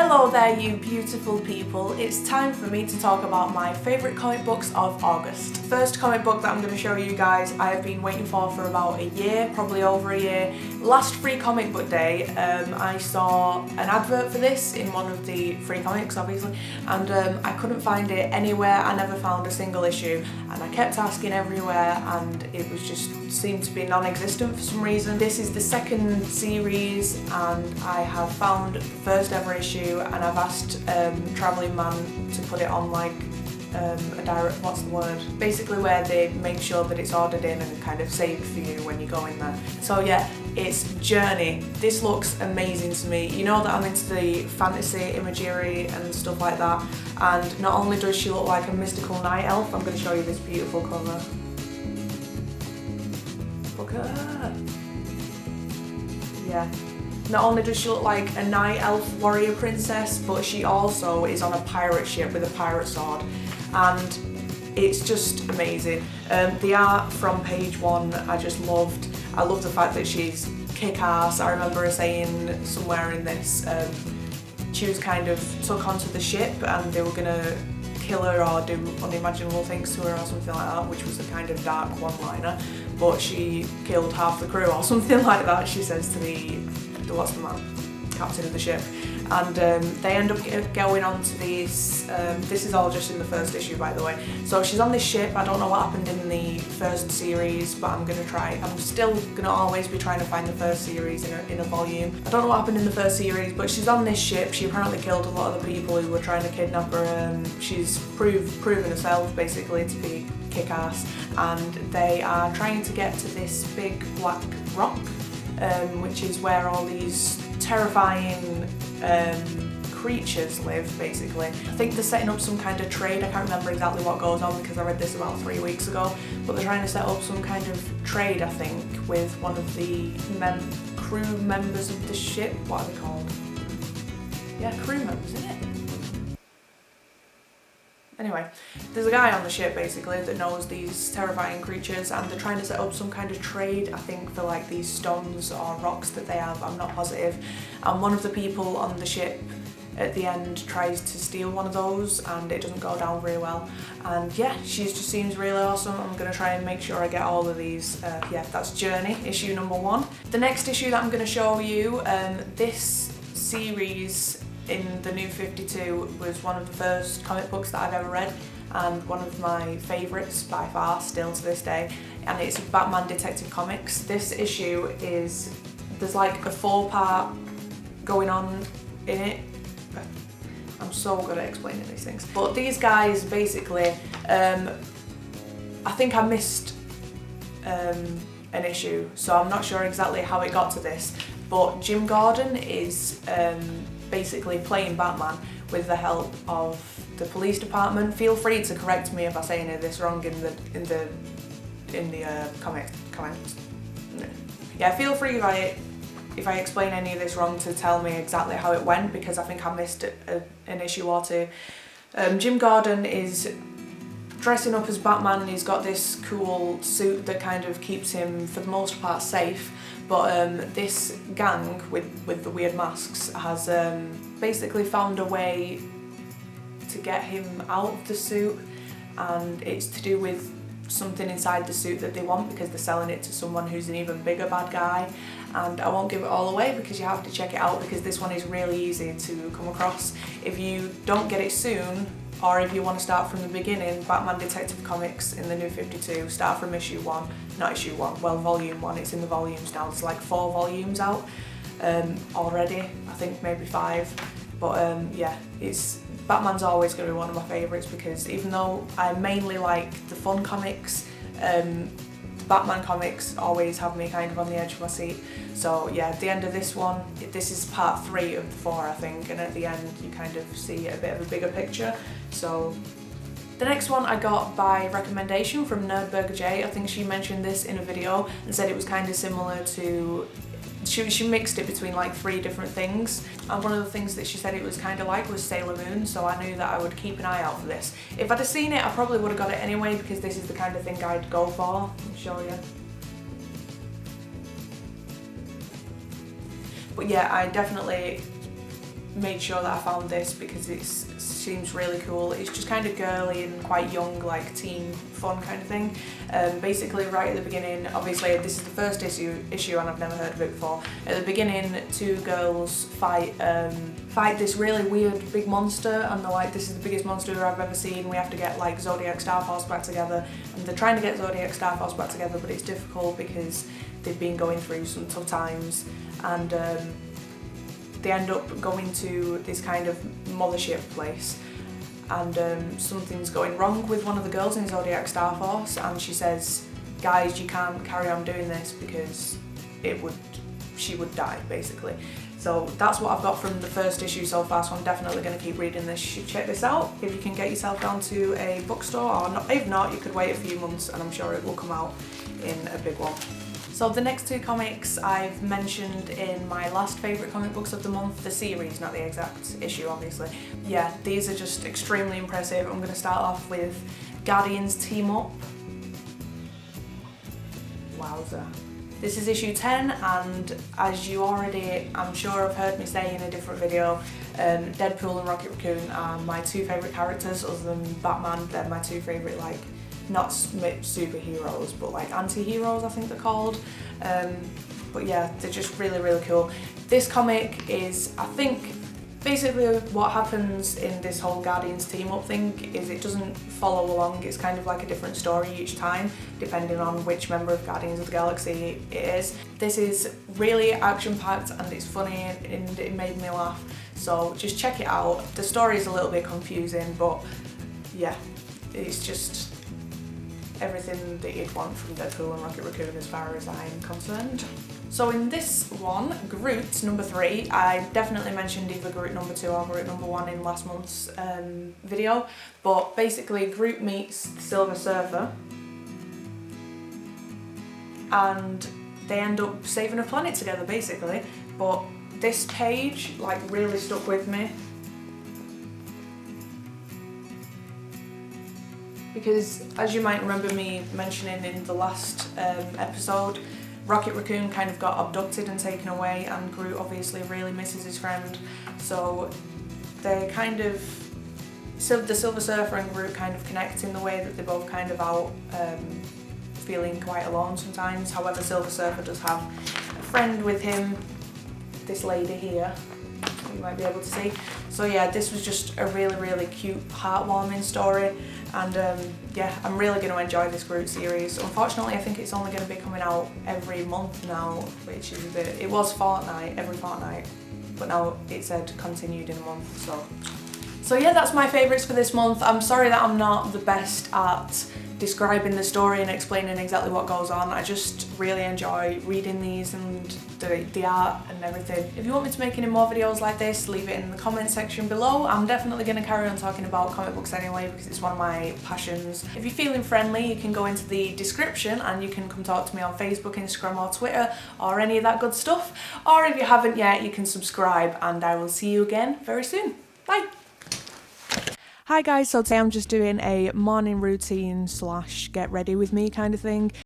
Hello there, you beautiful people. It's time for me to talk about my favourite comic books of August. First comic book that I'm going to show you guys I have been waiting for about a year, probably over a year. Last free comic book day, I saw an advert for this in one of the free comics, obviously, and I couldn't find it anywhere. I never found a single issue, and I kept asking everywhere, and it was just seemed to be non-existent for some reason. This is the second series, and I have found the first ever issue, and I've asked Travelling Man to put it on like a direct, what's the word? Basically where they make sure that it's ordered in and kind of saved for you when you go in there. So yeah, it's Journey. This looks amazing to me. You know that I'm into the fantasy imagery and stuff like that, and not only does she look like a mystical night elf, I'm going to show you this beautiful cover. Look at her. Yeah. Not only does she look like a night elf warrior princess, but she also is on a pirate ship with a pirate sword, and it's just amazing. The art from page one I just loved. I love the fact that she's kick-ass. I remember her saying somewhere in this, she was kind of took onto the ship and they were gonna kill her or do unimaginable things to her or something like that, which was a kind of dark one-liner, but she killed half the crew or something like that, she says to the what's the man? Captain of the ship. And they end up going on to this, this is all just in the first issue by the way, so she's on this ship. I don't know what happened in the first series, but I'm still gonna always be trying to find the first series in a volume. I don't know what happened in the first series, but she's on this ship. She apparently killed a lot of the people who were trying to kidnap her. She's proven herself basically to be kick-ass, and they are trying to get to this big black rock, which is where all these terrifying creatures live, basically. I think they're setting up some kind of trade. I can't remember exactly what goes on because I read this about 3 weeks ago, but they're trying to set up some kind of trade, I think, with one of the crew members of the ship. What are they called? Yeah, crew members, isn't it? Anyway, there's a guy on the ship basically that knows these terrifying creatures, and they're trying to set up some kind of trade, I think, for like these stones or rocks that they have, I'm not positive. And one of the people on the ship at the end tries to steal one of those, and it doesn't go down very well. And yeah, she just seems really awesome. I'm going to try and make sure I get all of these. Yeah, that's Journey, issue number 1. The next issue that I'm going to show you, this series in the New 52 was one of the first comic books that I've ever read, and one of my favourites by far still to this day, and it's Batman Detective Comics. This issue is, there's like a 4-part going on in it. I'm so good at explaining these things. But these guys basically, I think I missed an issue, so I'm not sure exactly how it got to this, but Jim Gordon is basically playing Batman with the help of the police department. Feel free to correct me if I say any of this wrong in the comments. Yeah, feel free if I explain any of this wrong to tell me exactly how it went, because I think I missed an issue or two. Jim Gordon is dressing up as Batman. He's got this cool suit that kind of keeps him for the most part safe, but this gang with the weird masks has basically found a way to get him out of the suit, and it's to do with something inside the suit that they want, because they're selling it to someone who's an even bigger bad guy. And I won't give it all away because you have to check it out, because this one is really easy to come across. If you don't get it soon, or if you want to start from the beginning, Batman Detective Comics in the New 52, start from issue 1, not issue 1, well, volume 1, it's in the volumes now. There's like 4 volumes out already, I think maybe 5, but yeah, Batman's always going to be one of my favourites, because even though I mainly like the fun comics, Batman comics always have me kind of on the edge of my seat. So yeah, at the end of this one, this is part 3 of the 4 I think, and at the end you kind of see a bit of a bigger picture. So the next one I got by recommendation from Nerdburger J. I think she mentioned this in a video and said it was kind of similar to, she mixed it between like 3 different things, and one of the things that she said it was kind of like was Sailor Moon, so I knew that I would keep an eye out for this. If I'd have seen it, I probably would have got it anyway, because this is the kind of thing I'd go for. Let me show you. But yeah, I definitely made sure that I found this because it seems really cool. It's just kind of girly and quite young, like teen fun kind of thing. Basically right at the beginning, obviously this is the first issue and I've never heard of it before. At the beginning, two girls fight this really weird big monster, and they're like, this is the biggest monster I've ever seen, we have to get like Zodiac Starforce back together. And they're trying to get Zodiac Starforce back together, but it's difficult because they've been going through some tough times, and they end up going to this kind of mothership place, and something's going wrong with one of the girls in Zodiac Starforce, and she says, guys, you can't carry on doing this because she would die, basically. So that's what I've got from the first issue so far, so I'm definitely going to keep reading this. You should check this out if you can get yourself down to a bookstore, or not, if not, you could wait a few months and I'm sure it will come out in a big one. So the next two comics I've mentioned in my last favourite comic books of the month, the series, not the exact issue obviously. Yeah, these are just extremely impressive. I'm going to start off with Guardians Team Up. Wowza. This is issue 10, and as you already, I'm sure have heard me say in a different video, Deadpool and Rocket Raccoon are my two favourite characters other than Batman. They're my two favourite, like, not superheroes, but like anti-heroes I think they're called. But yeah, they're just really, really cool. This comic is, I think, basically what happens in this whole Guardians Team Up thing is it doesn't follow along. It's kind of like a different story each time, depending on which member of Guardians of the Galaxy it is. This is really action-packed and it's funny and it made me laugh. So just check it out. The story is a little bit confusing, but yeah, it's just everything that you'd want from Deadpool and Rocket Raccoon as far as I'm concerned. So in this one, Groot number 3, I definitely mentioned either Groot number 2 or Groot number 1 in last month's video, but basically Groot meets the Silver Surfer and they end up saving a planet together basically. But this page like really stuck with me because, as you might remember me mentioning in the last episode, Rocket Raccoon kind of got abducted and taken away, and Groot obviously really misses his friend. So they kind of, the Silver Surfer and Groot kind of connect in the way that they're both kind of out feeling quite alone sometimes. However, Silver Surfer does have a friend with him, this lady here, you might be able to see. So yeah, this was just a really, really cute, heartwarming story. And yeah, I'm really going to enjoy this Groot series. Unfortunately, I think it's only going to be coming out every month now, which is a bit, it was every fortnight, but now it said continued in a month, so yeah, that's my favourites for this month. I'm sorry that I'm not the best at describing the story and explaining exactly what goes on. I just really enjoy reading these and the art and everything. If you want me to make any more videos like this, leave it in the comment section below. I'm definitely going to carry on talking about comic books anyway because it's one of my passions. If you're feeling friendly, you can go into the description and you can come talk to me on Facebook, Instagram or Twitter or any of that good stuff. Or if you haven't yet, you can subscribe, and I will see you again very soon. Bye! Hi guys, so today I'm just doing a morning routine / get ready with me kind of thing.